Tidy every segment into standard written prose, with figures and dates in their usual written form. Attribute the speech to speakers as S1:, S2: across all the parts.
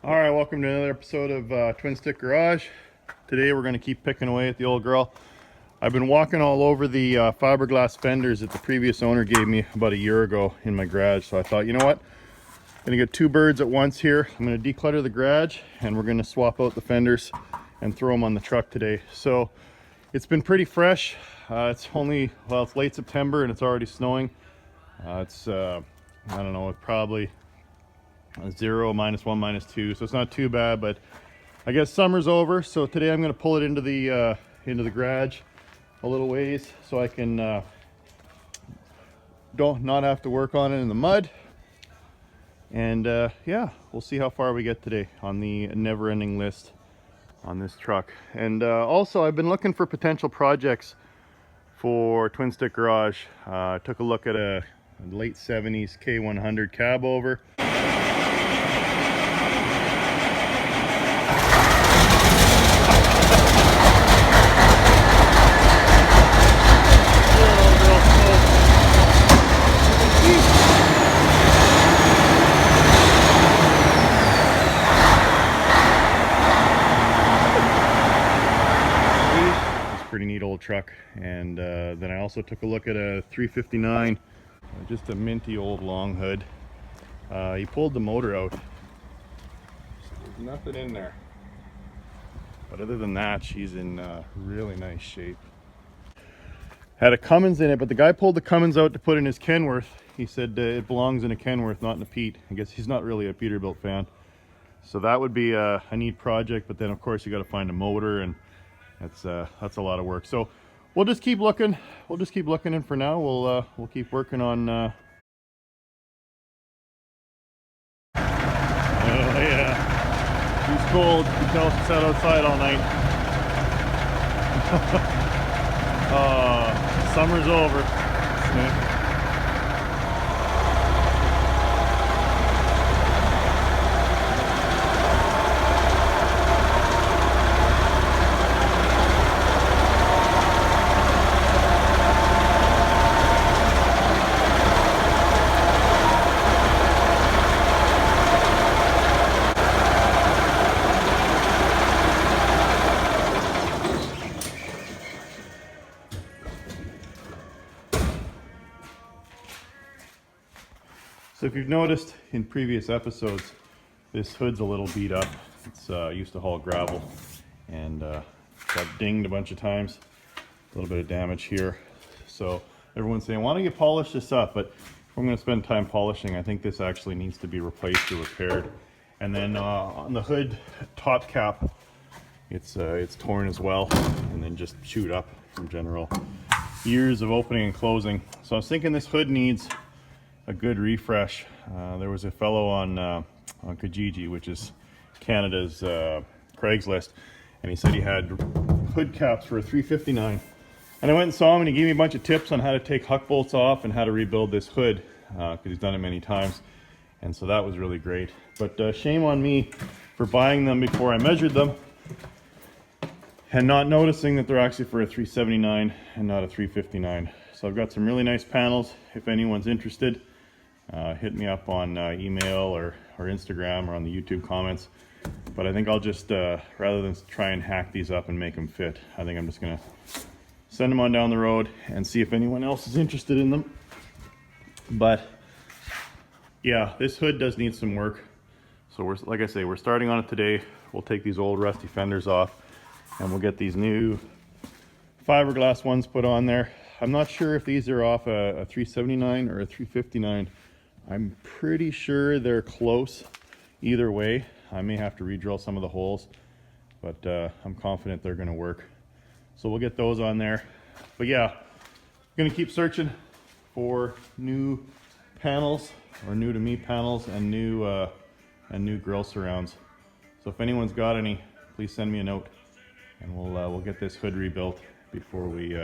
S1: All right, welcome to another episode of Twinstick Garage. Today we're going to keep picking away at the old girl. I've been walking all over the fiberglass fenders that the previous owner gave me about a year ago in my garage. So I thought, you know what? I'm going to get two birds at once here. I'm going to declutter the garage and we're going to swap out the fenders and throw them on the truck today. So it's been pretty fresh. It's late September and it's already snowing. I don't know, it's probably 0, -1, -2, so it's not too bad, but I guess summer's over. So today I'm going to pull it into the garage a little ways so I can not have to work on it in the mud. And yeah, we'll see how far we get today on the never-ending list on this truck. And also I've been looking for potential projects for Twinstick Garage. I took a look at a late 70s K100 cab over. Pretty neat old truck. And then I also took a look at a 359, just a minty old long hood. He pulled the motor out, so there's nothing in there, but other than that she's in really nice shape. Had a Cummins in it, but the guy pulled the Cummins out to put in his Kenworth. He said it belongs in a Kenworth, not in a Pete. I guess he's not really a Peterbilt fan, so that would be a neat project. But then of course you got to find a motor, and that's a lot of work. So we'll just keep looking. And for now, we'll keep working on. Oh yeah, she's cold. You can tell she sat outside all night. Summer's over. Yeah. So if you've noticed in previous episodes, this hood's a little beat up. It's used to haul gravel and got dinged a bunch of times. A little bit of damage here. So everyone's saying, why don't you polish this up? But if I'm going to spend time polishing, I think this actually needs to be replaced or repaired. And then on the hood top cap, it's torn as well, and then just chewed up from general years of opening and closing. So I was thinking this hood needs a good refresh. There was a fellow on Kijiji, which is Canada's Craigslist, and he said he had hood caps for a 359. And I went and saw him, and he gave me a bunch of tips on how to take huck bolts off and how to rebuild this hood, because he's done it many times. And so that was really great. But shame on me for buying them before I measured them and not noticing that they're actually for a 379 and not a 359. So I've got some really nice panels. If anyone's interested, hit me up on email or Instagram or on the YouTube comments. But I think I'll just, rather than try and hack these up and make them fit, I think I'm just gonna send them on down the road and see if anyone else is interested in them. But yeah, this hood does need some work. So like I say, we're starting on it today. We'll take these old rusty fenders off and we'll get these new fiberglass ones put on there. I'm not sure if these are off a 379 or a 359. I'm pretty sure they're close either way. I may have to re-drill some of the holes, but I'm confident they're going to work. So we'll get those on there. But yeah, I'm going to keep searching for new panels, or new to me panels, and new grill surrounds. So if anyone's got any, please send me a note, and we'll get this hood rebuilt before we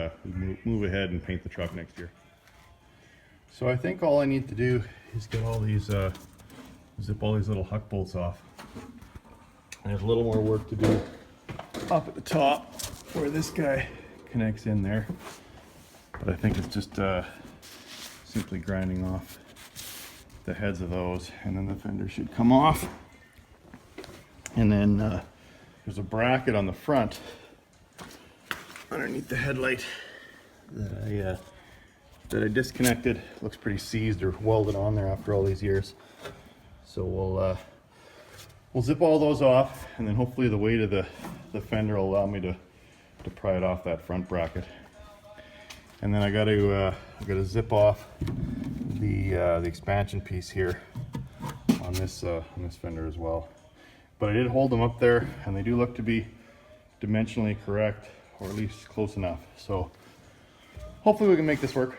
S1: move ahead and paint the truck next year. So I think all I need to do is get all these, zip all these little huck bolts off. There's a little more work to do up at the top where this guy connects in there. But I think it's just simply grinding off the heads of those, and then the fender should come off. And then there's a bracket on the front underneath the headlight that I disconnected. Looks pretty seized or welded on there after all these years. So we'll zip all those off, and then hopefully the weight of the fender will allow me to pry it off that front bracket. And then I got to zip off the expansion piece here on this fender as well. But I did hold them up there, and they do look to be dimensionally correct, or at least close enough. So hopefully we can make this work.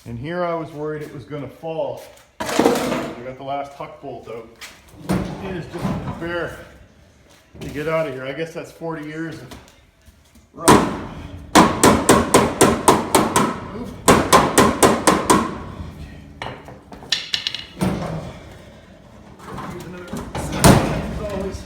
S1: And here I was worried it was going to fall. I got the last huck bolt out. It is just a bear to get out of here. I guess that's 40 years of run. Use another as always.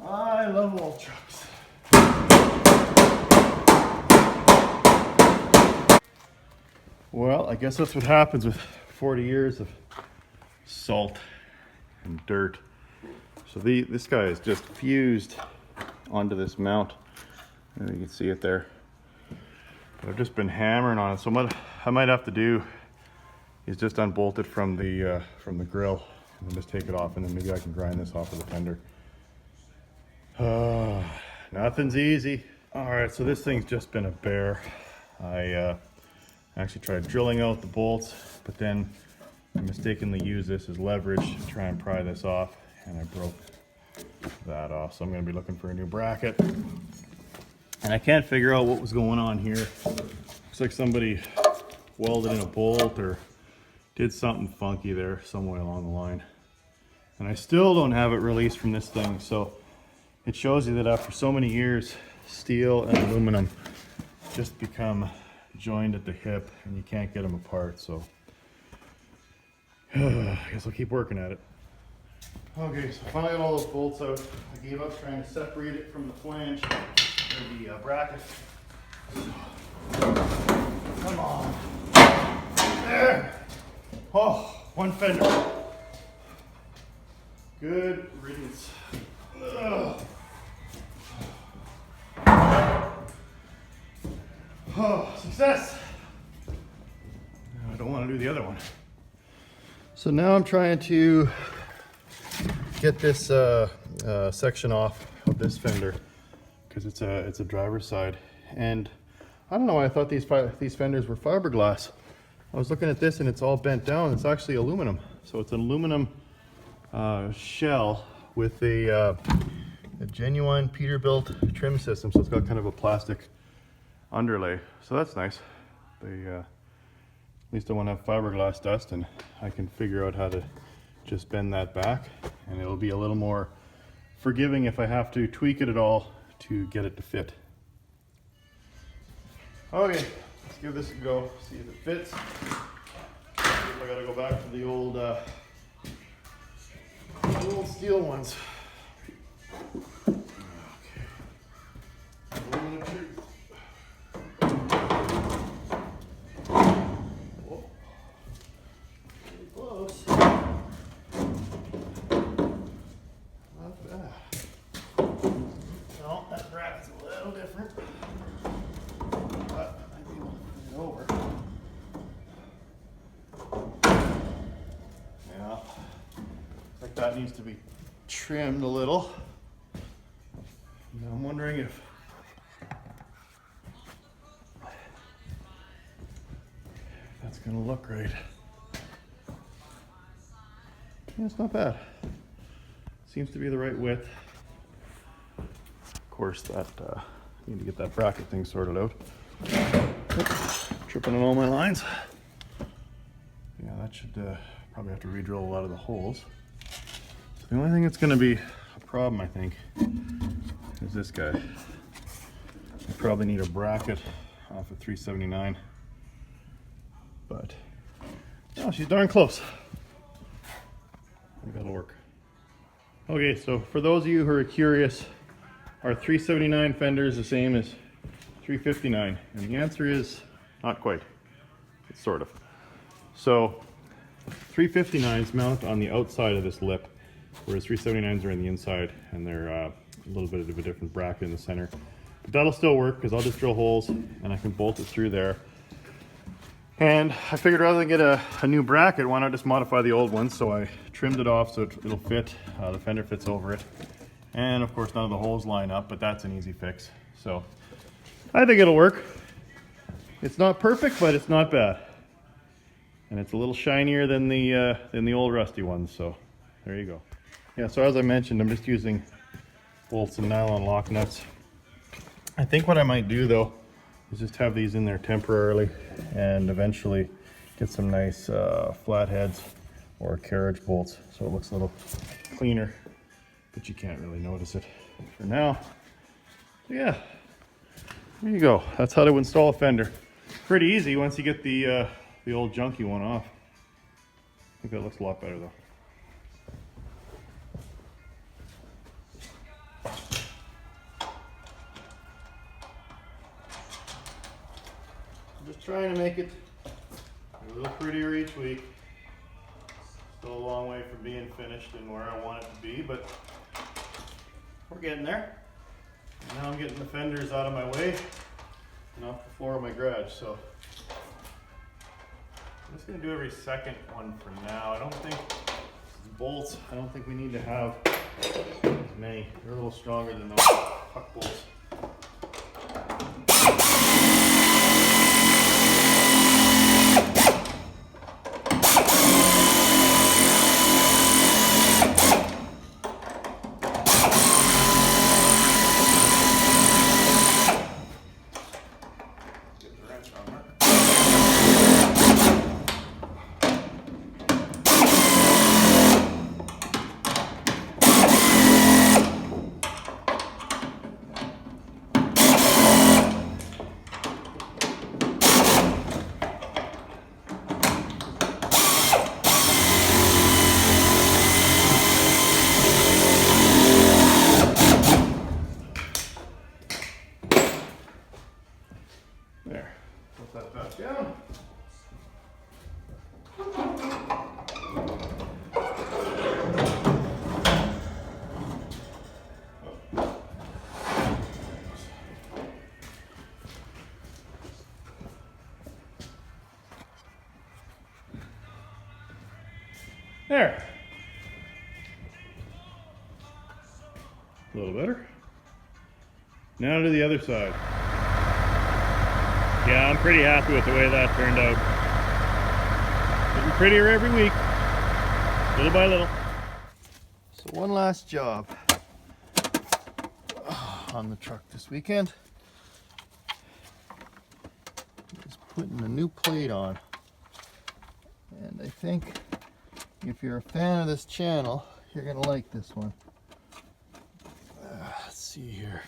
S1: I love old trucks. Well, I guess that's what happens with 40 years of salt and dirt. So this guy is just fused onto this mount. And you can see it there. But I've just been hammering on it. So what I might have to do is just unbolt it from the grill and then just take it off, and then maybe I can grind this off with a fender. Nothing's easy. All right, so this thing's just been a bear. I actually tried drilling out the bolts, but then I mistakenly used this as leverage to try and pry this off, and I broke that off. So I'm gonna be looking for a new bracket. And I can't figure out what was going on here. Looks like somebody welded in a bolt or did something funky there somewhere along the line. And I still don't have it released from this thing. So it shows you that after so many years, steel and aluminum just become joined at the hip and you can't get them apart. So I guess I'll keep working at it. Okay, so finally got all those bolts out. I gave up trying to separate it from the flange or the bracket. Come on. There. Oh, one fender. Good riddance. Ugh. Oh, success. I don't want to do the other one. So now I'm trying to get this section off of this fender because it's a driver's side, and I don't know why I thought these fenders were fiberglass. I was looking at this and it's all bent down. It's actually aluminum. So it's an aluminum shell with a genuine Peterbilt trim system. So it's got kind of a plastic underlay. So that's nice. At least I won't have fiberglass dust, and I can figure out how to just bend that back, and it'll be a little more forgiving if I have to tweak it at all to get it to fit. Okay, let's give this a go, see if it fits. See if I gotta go back to the old steel ones. Okay. Aluminum tube. Whoa. Pretty close. Not bad. No, that bracket's a little different. But I might be able to put it over. Yeah. Looks like that needs to be trimmed a little. Now I'm wondering if that's gonna look right. Yeah, it's not bad. Seems to be the right width. Of course, that need to get that bracket thing sorted out. Oops, tripping on all my lines. Yeah, that should probably have to re-drill a lot of the holes. So the only thing that's going to be a problem, I think, is this guy. I probably need a bracket off of 379, but no, she's darn close. I think that'll work. Okay, so for those of you who are curious, are 379 fenders the same as 359? And the answer is not quite. It's sort of. So 359s mount on the outside of this lip, whereas 379s are in the inside, and they're a little bit of a different bracket in the center. But that'll still work because I'll just drill holes and I can bolt it through there. And I figured rather than get a new bracket, why not just modify the old one? So I trimmed it off so it'll fit. The fender fits over it. And of course none of the holes line up, but that's an easy fix. So I think it'll work. It's not perfect, but it's not bad. And it's a little shinier than the old rusty ones, so there you go. Yeah, so as I mentioned, I'm just using bolts and nylon lock nuts. I think what I might do though is just have these in there temporarily and eventually get some nice flatheads or carriage bolts so it looks a little cleaner, but you can't really notice it for now. So yeah, there you go. That's how to install a fender. Pretty easy once you get the old junky one off. I think that looks a lot better though. I'm just trying to make it a little prettier each week. Still a long way from being finished and where I want it to be, but we're getting there. And now I'm getting the fenders out of my way and off the floor of my garage. So I'm just going to do every second one for now. I don't think bolts, I don't think we need to have as many. They're a little stronger than those puck bolts. There, put that back down. There. A little better. Now to the other side. Yeah, I'm pretty happy with the way that turned out. Getting prettier every week, little by little. So one last job on the truck this weekend is putting a new plate on. And I think if you're a fan of this channel, you're gonna like this one. Let's see here.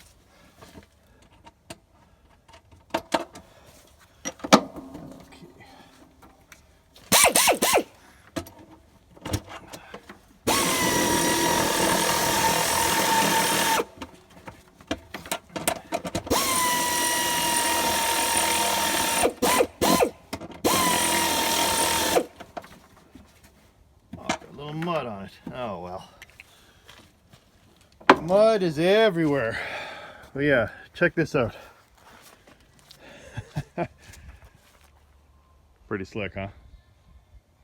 S1: Mud is everywhere. But yeah, check this out. Pretty slick, huh?